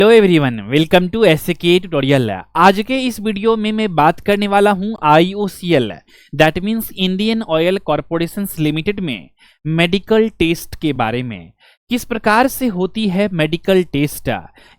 Hello everyone, welcome to SK tutorial. आज के इस वीडियो में मैं बात करने वाला हूं IOCL that means Indian oil corporation limited में मेडिकल टेस्ट के बारे में। किस प्रकार से होती है मेडिकल टेस्ट,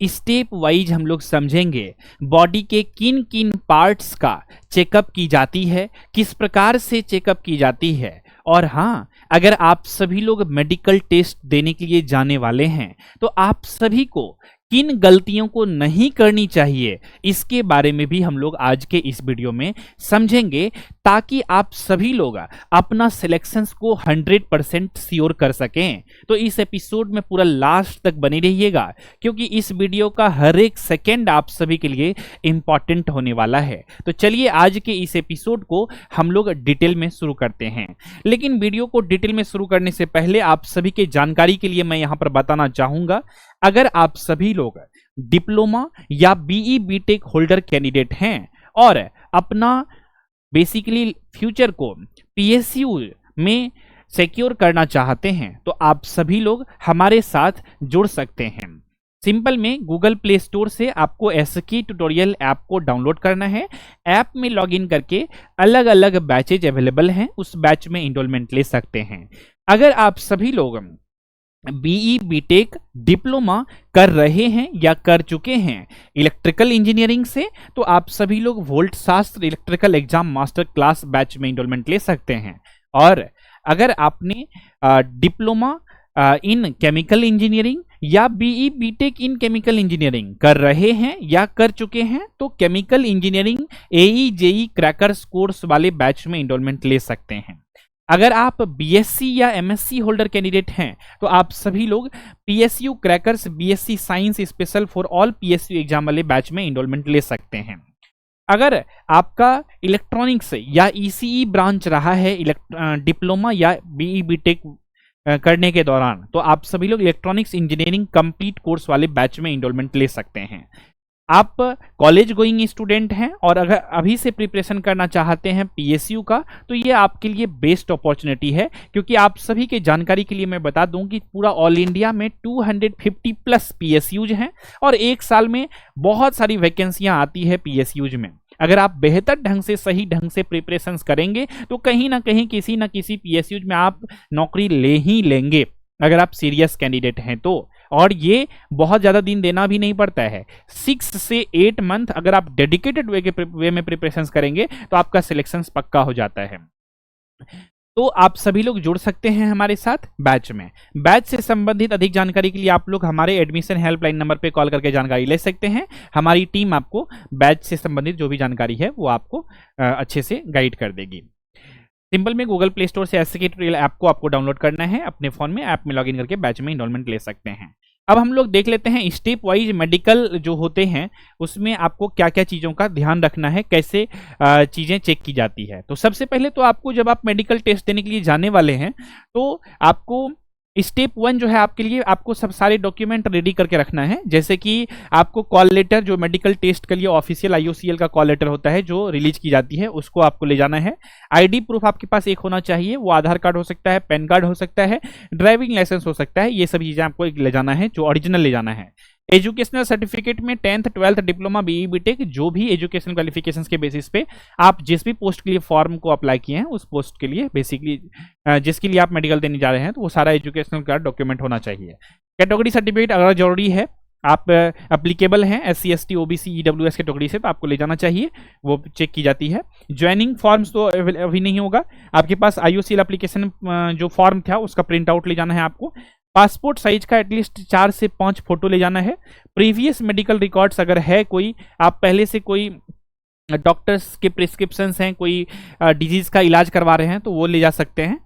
स्टेप वाइज हम लोग समझेंगे। बॉडी के किन किन पार्ट्स का चेकअप की जाती है, किस प्रकार से चेकअप की जाती है। और हाँ, अगर आप सभी लोग मेडिकल टेस्ट देने के लिए जाने वाले हैं तो आप सभी को किन गलतियों को नहीं करनी चाहिए, इसके बारे में भी हम लोग आज के इस वीडियो में समझेंगे, ताकि आप सभी लोग अपना सिलेक्शंस को 100% श्योर कर सकें। तो इस एपिसोड में पूरा लास्ट तक बने रहिएगा, क्योंकि इस वीडियो का हर एक सेकेंड आप सभी के लिए इंपॉर्टेंट होने वाला है। तो चलिए आज के इस एपिसोड को हम लोग डिटेल में शुरू करते हैं। लेकिन वीडियो को डिटेल में शुरू करने से पहले आप सभी के जानकारी के लिए मैं यहाँ पर बताना चाहूंगा, अगर आप सभी लोग डिप्लोमा या बीई बीटेक होल्डर कैंडिडेट हैं और अपना बेसिकली फ्यूचर को पीएसयू में सिक्योर करना चाहते हैं तो आप सभी लोग हमारे साथ जुड़ सकते हैं। सिंपल में गूगल प्ले स्टोर से आपको एसके ट्यूटोरियल ऐप को डाउनलोड करना है। ऐप में लॉगिन करके अलग अलग बैचेज अवेलेबल हैं, उस बैच में इनरोलमेंट ले सकते हैं। अगर आप सभी लोग बीई बीटेक डिप्लोमा कर रहे हैं या कर चुके हैं इलेक्ट्रिकल इंजीनियरिंग से, तो आप सभी लोग Volt Shastra electrical exam master class batch में इनरोलमेंट ले सकते हैं। और अगर आपने डिप्लोमा इन केमिकल इंजीनियरिंग या BE BTech in chemical engineering कर रहे हैं या कर चुके हैं तो chemical engineering AE JE crackers course वाले बैच में इनरोलमेंट ले सकते हैं। अगर आप बीएससी या एमएससी होल्डर कैंडिडेट हैं तो आप सभी लोग PSU crackers BSc science special for all PSU exam वाले बैच में इनरोलमेंट ले सकते हैं। अगर आपका इलेक्ट्रॉनिक्स या ईसीई ब्रांच रहा है डिप्लोमा या बीई बीटेक करने के दौरान, तो आप सभी लोग इलेक्ट्रॉनिक्स इंजीनियरिंग कंप्लीट कोर्स वाले बैच में इनरोलमेंट ले सकते हैं। आप कॉलेज गोइंग स्टूडेंट हैं और अगर अभी से प्रिपरेशन करना चाहते हैं पीएसयू का, तो ये आपके लिए बेस्ट अपॉर्चुनिटी है, क्योंकि आप सभी के जानकारी के लिए मैं बता दूं कि पूरा ऑल इंडिया में 250 प्लस पीएसयूज हैं और एक साल में बहुत सारी वैकेंसियां आती है पीएसयूज में। अगर आप बेहतर ढंग से सही ढंग से प्रिपरेशंस करेंगे तो कहीं ना कहीं किसी ना किसी पीएसयूज में आप नौकरी ले ही लेंगे, अगर आप सीरियस कैंडिडेट हैं तो। और ये बहुत ज़्यादा दिन देना भी नहीं पड़ता है, 6 से 8 मंथ अगर आप डेडिकेटेड वे में प्रिपरेशंस करेंगे तो आपका सिलेक्शन पक्का हो जाता है। तो आप सभी लोग जुड़ सकते हैं हमारे साथ बैच में। बैच से संबंधित अधिक जानकारी के लिए आप लोग हमारे एडमिशन हेल्पलाइन नंबर पे कॉल करके जानकारी ले सकते हैं। हमारी टीम आपको बैच से संबंधित जो भी जानकारी है वो आपको अच्छे से गाइड कर देगी। सिंपल में गूगल प्ले स्टोर से एसके ट्यूटोरियल ऐप को आपको डाउनलोड करना है, अपने फोन में ऐप में लॉगिन करके बैच में इनरोलमेंट ले सकते हैं। अब हम लोग देख लेते हैं स्टेप वाइज मेडिकल जो होते हैं उसमें आपको क्या क्या चीज़ों का ध्यान रखना है, कैसे चीज़ें चेक की जाती है। तो सबसे पहले तो आपको जब आप मेडिकल टेस्ट देने के लिए जाने वाले हैं तो आपको स्टेप 1 जो है आपके लिए आपको सब सारे डॉक्यूमेंट रेडी करके रखना है। जैसे कि आपको कॉल लेटर, जो मेडिकल टेस्ट के लिए ऑफिशियल IOCL का कॉल लेटर होता है जो रिलीज की जाती है, उसको आपको ले जाना है। आईडी प्रूफ आपके पास एक होना चाहिए, वो आधार कार्ड हो सकता है, पैन कार्ड हो सकता है, ड्राइविंग लाइसेंस हो सकता है। ये सब चीज़ें आपको ले जाना है, जो ओरिजिनल ले जाना है। एजुकेशनल सर्टिफिकेट में 10th 12th diploma be BTech जो भी एजुकेशनल क्वालिफिकेशंस के बेसिस पे आप जिस भी पोस्ट के लिए फॉर्म को अप्लाई किए हैं उस पोस्ट के लिए बेसिकली जिसके लिए आप मेडिकल देने जा रहे हैं तो वो सारा एजुकेशनल का डॉक्यूमेंट होना चाहिए। कैटेगरी सर्टिफिकेट अगर जरूरी है, आप अप्लीकेबल हैं SC ST OBC EWS category से, तो आपको ले जाना चाहिए, वो चेक की जाती है। ज्वाइनिंग फॉर्म्स तो अभी नहीं होगा, आपके पास IOCL एप्लीकेशन जो फॉर्म था उसका प्रिंट आउट ले जाना है आपको। पासपोर्ट साइज का एटलीस्ट 4 से 5 फोटो ले जाना है। प्रीवियस मेडिकल रिकॉर्ड्स अगर है कोई, आप पहले से कोई डॉक्टर्स के प्रिस्क्रिप्शंस हैं, कोई डिजीज का इलाज करवा रहे हैं तो वो ले जा सकते हैं।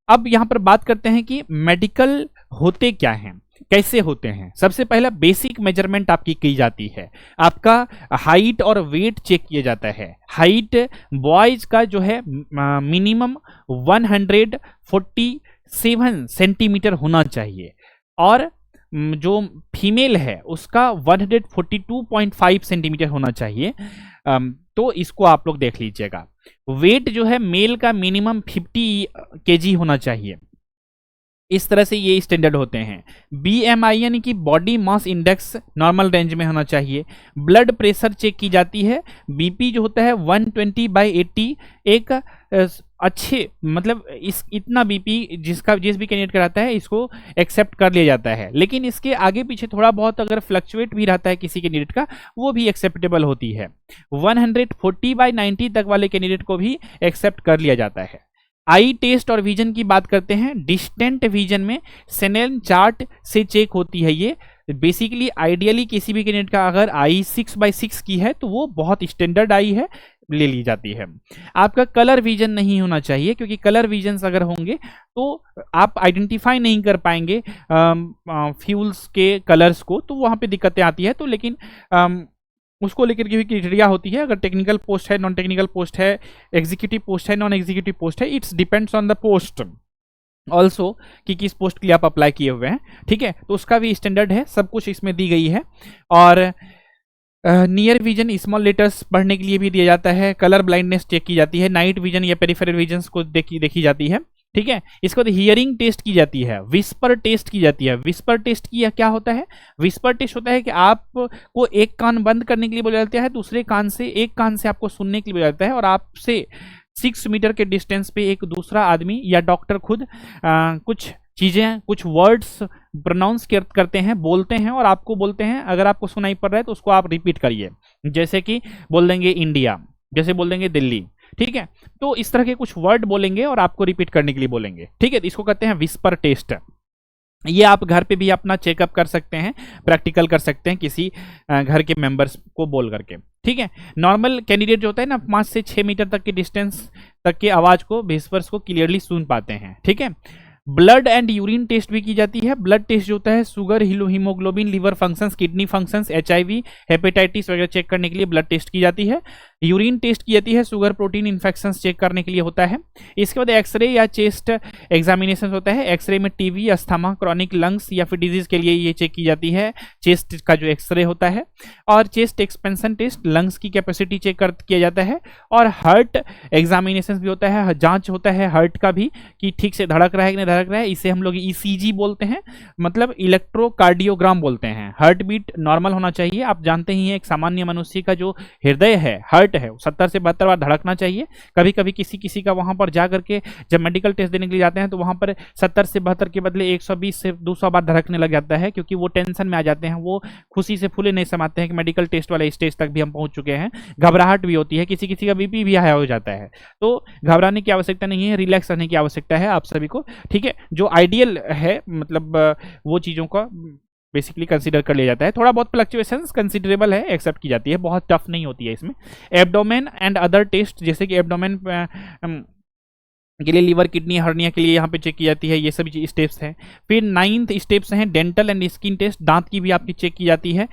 अब यहाँ पर बात करते हैं कि मेडिकल होते क्या हैं, कैसे होते हैं। सबसे पहला बेसिक मेजरमेंट आपकी की जाती है, आपका हाइट और वेट चेक किया जाता है। हाइट बॉयज का जो है मिनिमम 147 सेंटीमीटर होना चाहिए और जो फीमेल है उसका 142.5 सेंटीमीटर होना चाहिए। तो इसको आप लोग देख लीजिएगा। वेट जो है मेल का मिनिमम 50 kg होना चाहिए इस तरह से ये स्टैंडर्ड होते हैं। BMI यानी कि body mass index normal range में होना चाहिए। ब्लड प्रेशर चेक की जाती है। BP जो होता है 120/80 एक अच्छे मतलब इस इतना BP जिस भी कैंडिडेट का रहता है इसको एक्सेप्ट कर लिया जाता है, लेकिन इसके आगे पीछे थोड़ा बहुत अगर फ्लक्चुएट भी रहता है किसी कैंडिडेट का वो भी एक्सेप्टेबल होती है। 140/90 तक वाले कैंडिडेट को भी एक्सेप्ट कर लिया जाता है। आई टेस्ट और विजन की बात करते हैं। डिस्टेंट विजन में स्नेलन चार्ट से चेक होती है। ये बेसिकली आइडियली किसी भी कैंडिडेट का अगर आई 6/6 की है तो वो बहुत स्टैंडर्ड आई है, ले ली जाती है। आपका कलर विजन नहीं होना चाहिए, क्योंकि कलर विजन्स अगर होंगे तो आप आइडेंटिफाई नहीं कर पाएंगे फ्यूल्स के कलर्स को, तो वहाँ पे दिक्कतें आती है। तो लेकिन उसको लेकर के भी क्राइटेरिया होती है। अगर टेक्निकल पोस्ट है, नॉन टेक्निकल पोस्ट है, एग्जीक्यूटिव पोस्ट है, नॉन एग्जीक्यूटिव पोस्ट है, it's depends on the post also कि किस पोस्ट के लिए आप अप्लाई किए हुए हैं। ठीक है, तो उसका भी स्टैंडर्ड है, सब कुछ इसमें दी गई है। और नियर विजन स्मॉल लेटर्स पढ़ने के लिए भी दिया जाता है। कलर ब्लाइंडनेस चेक की जाती है। नाइट विजन या पेरिफेरल विजन को देखी जाती है। ठीक है, इसके बाद हियरिंग टेस्ट की जाती है। विस्पर टेस्ट की जाती है। विस्पर टेस्ट की क्या होता है? विस्पर टेस्ट होता है कि आपको एक कान बंद करने के लिए बोला जाता है, दूसरे कान से एक कान से आपको सुनने के लिए बोला जाता है, और आपसे 6 मीटर के डिस्टेंस पे एक दूसरा आदमी या डॉक्टर खुद कुछ चीजें, कुछ वर्ड्स प्रोनाउंस करते हैं, बोलते हैं, और आपको बोलते हैं। अगर आपको सुनाई पड़ रहा है तो उसको आप रिपीट करिए। जैसे कि बोल देंगे इंडिया, जैसे बोल देंगे दिल्ली। ठीक है, तो इस तरह के कुछ वर्ड बोलेंगे और आपको रिपीट करने के लिए बोलेंगे। ठीक है, तो इसको कहते हैं विस्पर टेस्ट। ये आप घर पे भी अपना चेकअप कर सकते हैं, प्रैक्टिकल कर सकते हैं किसी घर के मेंबर्स को बोल करके। ठीक है, नॉर्मल कैंडिडेट जो होता है ना 5 से 6 मीटर तक की डिस्टेंस तक की आवाज को, विस्पर्स को क्लियरली सुन पाते हैं। ठीक है, ब्लड एंड यूरिन टेस्ट भी की जाती है। ब्लड टेस्ट जो होता है sugar, haemoglobin, liver functions, kidney functions, HIV, hepatitis वगैरह चेक करने के लिए ब्लड टेस्ट की जाती है। यूरिन टेस्ट की जाती है, शुगर, प्रोटीन, इन्फेक्शंस चेक करने के लिए होता है। इसके बाद एक्सरे या चेस्ट एग्जामिनेशन होता है। एक्सरे में TB, अस्थमा, क्रॉनिक लंग्स या फिर डिजीज के लिए ये चेक की जाती है, चेस्ट का जो एक्सरे होता है। और चेस्ट एक्सपेंशन टेस्ट, लंग्स की कैपेसिटी चेक किया जाता है। और हार्ट एग्जामिनेशन भी होता है, जांच होता है हार्ट का भी कि ठीक से धड़क रहा है कि नहीं धड़क रहा है। इसे हम लोग ECG बोलते हैं, मतलब इलेक्ट्रोकार्डियोग्राम बोलते हैं। हार्ट बीट नॉर्मल होना चाहिए। आप जानते ही हैं एक सामान्य मनुष्य का जो हृदय है, हार्ट है, 70 से 72 बार धड़कना चाहिए। कभी कभी किसी का वहां पर जा करके जब मेडिकल टेस्ट देने के लिए जाते हैं तो वहां पर 70 से 72 के बदले 120 से 200 बार धड़कने लग जाता है, क्योंकि वो टेंशन में आ जाते हैं, वो खुशी से फूले नहीं समाते हैं कि मेडिकल टेस्ट वाले स्टेज तक भी हम पहुंच चुके हैं। घबराहट भी होती है, किसी का BP भी हाई हो जाता है। तो घबराने की आवश्यकता नहीं है, रिलैक्स रहने की आवश्यकता है आप सभी को। ठीक है, जो आइडियल है मतलब वो चीज़ों का बेसिकली कंसीडर कर लिया जाता है। थोड़ा बहुत फ्लक्चुएशंस कंसीडरेबल है, एक्सेप्ट की जाती है, बहुत टफ नहीं होती है इसमें। एब्डोमेन एंड अदर टेस्ट, जैसे कि एब्डोमेन के लिए लिवर, किडनी, हर्निया के लिए यहाँ पे चेक की जाती है। ये सभी स्टेप्स हैं। फिर 9th स्टेप्स हैं डेंटल एंड स्किन टेस्ट, दांत की भी आपकी चेक की जाती है।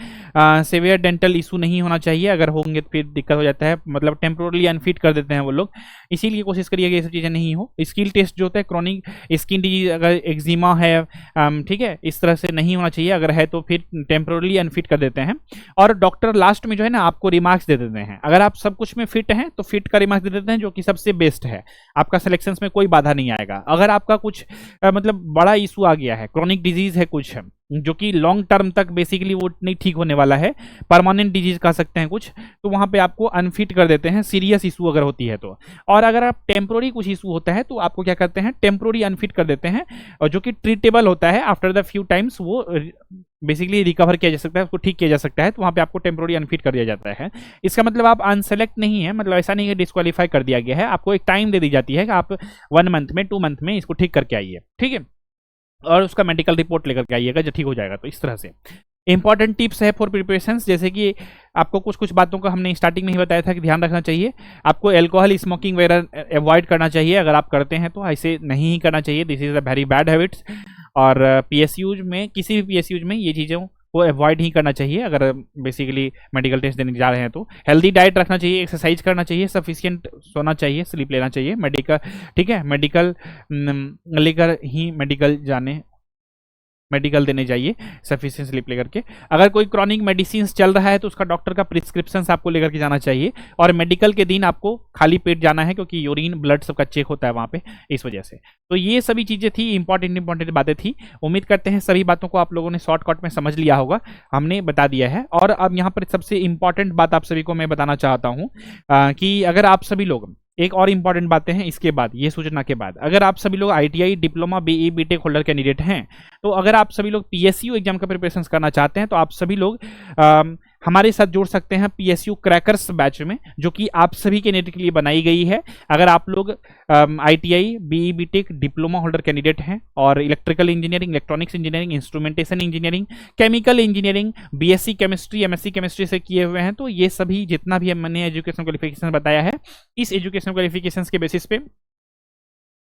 सेवियर डेंटल इशू नहीं होना चाहिए, अगर होंगे तो फिर दिक्कत हो जाता है, मतलब टेम्पोरली अनफिट कर देते हैं वो लोग, इसीलिए कोशिश करिए कि ये सब चीज़ें नहीं हो। स्किन टेस्ट जो होता है, क्रॉनिक स्किन डिजीज, अगर एक्जिमा है, ठीक है, इस तरह से नहीं होना चाहिए, अगर है तो फिर टेम्पोरली अनफिट कर देते हैं। और डॉक्टर लास्ट में जो है ना आपको रिमार्क्स दे देते हैं। अगर आप सब कुछ में फिट हैं तो फिट का रिमार्क्स दे देते हैं, जो कि सबसे बेस्ट है। आपका सिलेक्शन में कोई बाधा नहीं आएगा। अगर आपका कुछ मतलब बड़ा इशू आ गया है, क्रॉनिक डिजीज है कुछ, जो कि लॉन्ग टर्म तक बेसिकली वो नहीं ठीक होने वाला है, परमानेंट डिजीज कह सकते हैं कुछ, तो वहां पे आपको अनफिट कर देते हैं, सीरियस इशू अगर होती है तो। और अगर आप टेम्पोररी कुछ इशू होता है तो आपको क्या करते हैं, टेम्पोररी अनफिट कर देते हैं, और जो कि ट्रीटेबल होता है, आफ्टर द फ्यू टाइम्स वो बेसिकली रिकवर किया जा सकता है, उसको ठीक किया जा सकता है, तो वहाँ पे आपको टेम्पोररी अनफिट कर दिया जाता है। इसका मतलब आप अनसेलेक्ट नहीं है, मतलब ऐसा नहीं है डिस्क्वालीफाई कर दिया गया है, आपको एक टाइम दे दी जाती है कि आप 1 मंथ में 2 मंथ में इसको ठीक करके आइए। ठीक है, और उसका मेडिकल रिपोर्ट लेकर के आइएगा, जब ठीक हो जाएगा तो। इस तरह से इंपॉर्टेंट टिप्स है फॉर प्रिपरेशंस, जैसे कि आपको कुछ बातों का हमने स्टार्टिंग में ही बताया था कि ध्यान रखना चाहिए। आपको अल्कोहल, स्मोकिंग वगैरह अवॉइड करना चाहिए, अगर आप करते हैं तो ऐसे नहीं ही करना चाहिए, this is a very bad habits. और PSUज में, किसी भी PSUज में ये चीज़ों को अवॉइड ही करना चाहिए, अगर बेसिकली मेडिकल टेस्ट देने जा रहे हैं तो। हेल्दी डाइट रखना चाहिए, एक्सरसाइज करना चाहिए, सफिशिएंट सोना चाहिए, स्लीप लेना चाहिए, मेडिकल, ठीक है, मेडिकल लेकर ही मेडिकल जाने, मेडिकल देने जाइए सफिशिएंट स्लीप लेकर के। अगर कोई क्रॉनिक मेडिसिन चल रहा है तो उसका डॉक्टर का प्रिस्क्रिप्शन आपको लेकर के जाना चाहिए, और मेडिकल के दिन आपको खाली पेट जाना है क्योंकि यूरिन ब्लड सबका चेक होता है वहाँ पे, इस वजह से। तो ये सभी चीज़ें थी, इंपॉर्टेंट बातें थी। उम्मीद करते हैं सभी बातों को आप लोगों ने शॉर्टकट में समझ लिया होगा, हमने बता दिया है। और अब यहाँ पर सबसे इंपॉर्टेंट बात आप सभी को मैं बताना चाहता हूँ कि अगर आप सभी लोग, एक और इंपॉर्टेंट बातें हैं इसके बाद, ये सूचना के बाद, अगर आप सभी लोग ITI diploma BE BTech holder candidate हैं, तो अगर आप सभी लोग PSU एग्जाम का प्रिपरेशन करना चाहते हैं तो आप सभी लोग हमारे साथ जुड़ सकते हैं PSU क्रैकर्स बैच में, जो कि आप सभी कैंडिडेट के लिए बनाई गई है। अगर आप लोग ITI BE BTech diploma holder candidate हैं और electrical engineering, electronics engineering, instrumentation engineering, chemical engineering, BSc chemistry, MSc chemistry से किए हुए हैं, तो ये सभी जितना भी मैंने एजुकेशन क्वालिफिकेशन बताया है, इस एजुकेशन क्वालिफिकेशन के बेसिस पे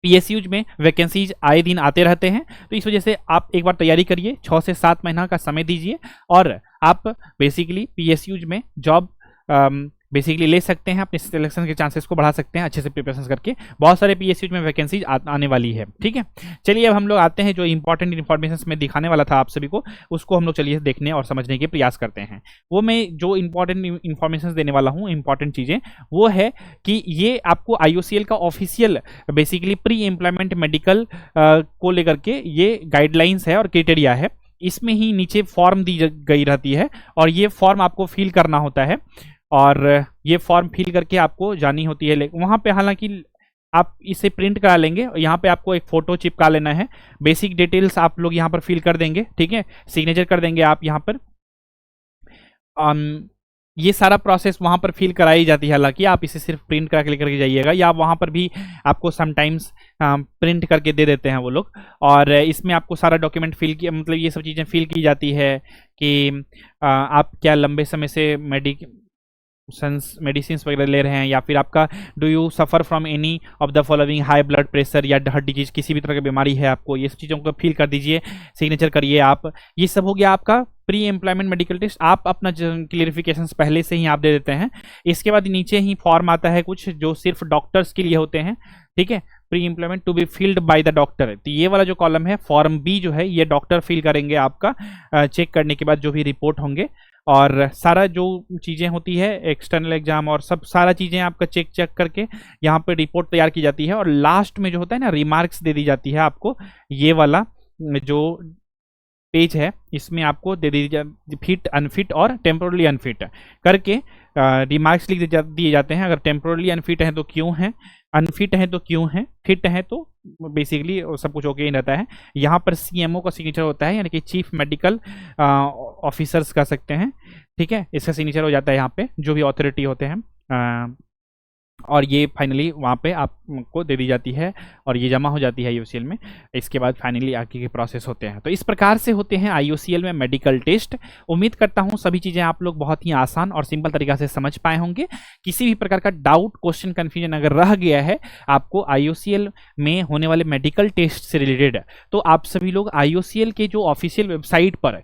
PSUज में वैकेंसीज आए दिन आते रहते हैं। तो इस वजह से आप एक बार तैयारी करिए, 6 से 7 महीना का समय दीजिए और आप बेसिकली PSUज में जॉब बेसिकली ले सकते हैं, अपने सिलेक्शन के चांसेस को बढ़ा सकते हैं अच्छे से प्रिपरेशन करके। बहुत सारे PSUज में वैकेंसीज आने वाली है, ठीक है। चलिए अब हम लोग आते हैं जो इंपॉर्टेंट इन्फॉर्मेशन में दिखाने वाला था आप सभी को, उसको हम लोग चलिए देखने और समझने के प्रयास करते हैं। वो मैं जो इंपॉर्टेंट इन्फॉर्मेशन देने वाला हूँ, इंपॉर्टेंट चीज़ें, वो है कि ये आपको IOCL का official basically pre employment medical को लेकर के ये गाइडलाइंस है और क्राइटेरिया है। इसमें ही नीचे फॉर्म दी गई रहती है और ये फॉर्म आपको फिल करना होता है, और ये फॉर्म फिल करके आपको जानी होती है वहाँ पे। हालांकि आप इसे प्रिंट करा लेंगे, यहाँ पे आपको एक फ़ोटो चिपका लेना है, बेसिक डिटेल्स आप लोग यहाँ पर फिल कर देंगे, ठीक है, सिग्नेचर कर देंगे आप यहाँ पर। ये सारा प्रोसेस वहाँ पर फिल कराई जाती है। हालांकि आप इसे सिर्फ प्रिंट करा के लेकर के जाइएगा, या वहाँ पर भी आपको समटाइम्स प्रिंट करके दे देते हैं वो लोग। और इसमें आपको सारा डॉक्यूमेंट फिल किया, मतलब ये सब चीज़ें फिल की जाती है कि आप क्या लंबे समय से मेडिसिन वगैरह ले रहे हैं, या फिर आपका do you suffer from any of the following, high blood pressure या हार्ट डिजीज, किसी भी तरह की बीमारी है आपको, ये सब चीज़ों को फिल कर दीजिए, सिग्नेचर करिए आप। ये सब हो गया आपका प्री एम्प्लॉयमेंट मेडिकल टेस्ट। आप अपना क्लियरिफिकेशन पहले से ही आप दे देते हैं। इसके बाद नीचे ही फॉर्म आता है कुछ जो सिर्फ डॉक्टर्स के लिए होते हैं, ठीक है, pre employment to be filled by the doctor. तो ये वाला जो कॉलम है फॉर्म B जो है, ये डॉक्टर फिल करेंगे आपका चेक करने के बाद जो भी रिपोर्ट होंगे, और सारा जो चीज़ें होती है एक्सटर्नल एग्जाम और सब सारा चीज़ें आपका चेक करके यहाँ पे रिपोर्ट तैयार की जाती है। और लास्ट में जो होता है ना, रिमार्क्स दे दी जाती है आपको। ये वाला जो पेज है इसमें आपको दे दी फिट, अनफिट और टेम्पोरली अनफिट करके रिमार्क्स लिख दिए जाते हैं। अगर टेम्पोरली अनफिट है तो क्यों है, अनफिट है तो क्यों है, फिट है तो बेसिकली सब कुछ ओके ही रहता है। यहाँ पर CMO का सिग्नेचर होता है, यानी कि चीफ मेडिकल ऑफिसर्स कह सकते हैं, ठीक है, इसका सिग्नेचर हो जाता है यहाँ पे, जो भी अथॉरिटी होते हैं। और ये फाइनली वहाँ पे आपको दे दी जाती है और ये जमा हो जाती है IOCL में। इसके बाद फाइनली आगे के प्रोसेस होते हैं। तो इस प्रकार से होते हैं IOCL में मेडिकल टेस्ट। उम्मीद करता हूँ सभी चीज़ें आप लोग बहुत ही आसान और सिंपल तरीका से समझ पाए होंगे। किसी भी प्रकार का डाउट, क्वेश्चन, कन्फ्यूजन अगर रह गया है आपको IOCL में होने वाले मेडिकल टेस्ट से रिलेटेड, तो आप सभी लोग IOCL के जो ऑफिशियल वेबसाइट पर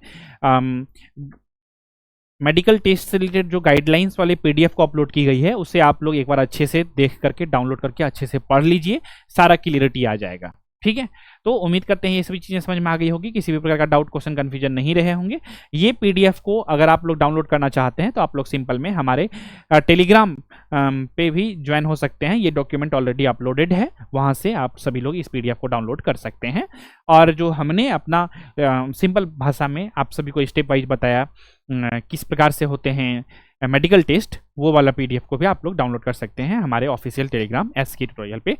मेडिकल टेस्ट से रिलेटेड जो गाइडलाइंस वाले PDF को अपलोड की गई है, उसे आप लोग एक बार अच्छे से देख करके, डाउनलोड करके अच्छे से पढ़ लीजिए, सारा क्लियरिटी आ जाएगा, ठीक है। तो उम्मीद करते हैं ये सभी चीज़ें समझ में आ गई होगी, किसी भी प्रकार का डाउट, क्वेश्चन, कन्फ्यूजन नहीं रहे होंगे। ये PDF को अगर आप लोग डाउनलोड करना चाहते हैं तो आप लोग सिंपल में हमारे टेलीग्राम पे भी ज्वाइन हो सकते हैं। ये डॉक्यूमेंट ऑलरेडी अपलोडेड है, वहाँ से आप सभी लोग इस PDF को डाउनलोड कर सकते हैं। और जो हमने अपना सिंपल भाषा में आप सभी को स्टेप वाइज बताया किस प्रकार से होते हैं मेडिकल टेस्ट, वो वाला PDF को भी आप लोग डाउनलोड कर सकते हैं हमारे ऑफिशियल टेलीग्राम SK ट्यूटोरियल पे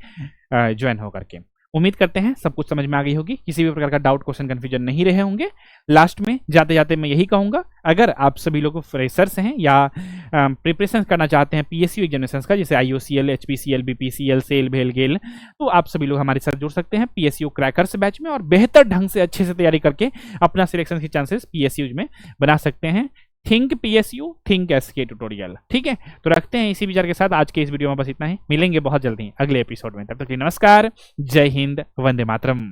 ज्वाइन होकर के। उम्मीद करते हैं सब कुछ समझ में आ गई होगी, किसी भी प्रकार का डाउट, क्वेश्चन, कन्फ्यूजन नहीं रहे होंगे। लास्ट में जाते जाते मैं यही कहूँगा, अगर आप सभी लोग फ्रेशर्स हैं या प्रिपरेशन करना चाहते हैं PSU एग्जामिनेशंस का, जैसे IOCL, HPCL, BPCL, सेल, भेल, गेल, तो आप सभी लोग हमारे साथ जुड़ सकते हैं PSU क्रैकर्स बैच में और बेहतर ढंग से अच्छे से तैयारी करके अपना सिलेक्शन के चांसेस PSU में बना सकते हैं। Think PSU, think SK tutorial, ठीक है। तो रखते हैं इसी विचार के साथ आज के इस वीडियो में बस इतना ही। मिलेंगे बहुत जल्दी अगले एपिसोड में, तब तक के लिए नमस्कार, जय हिंद, वंदे मातरम।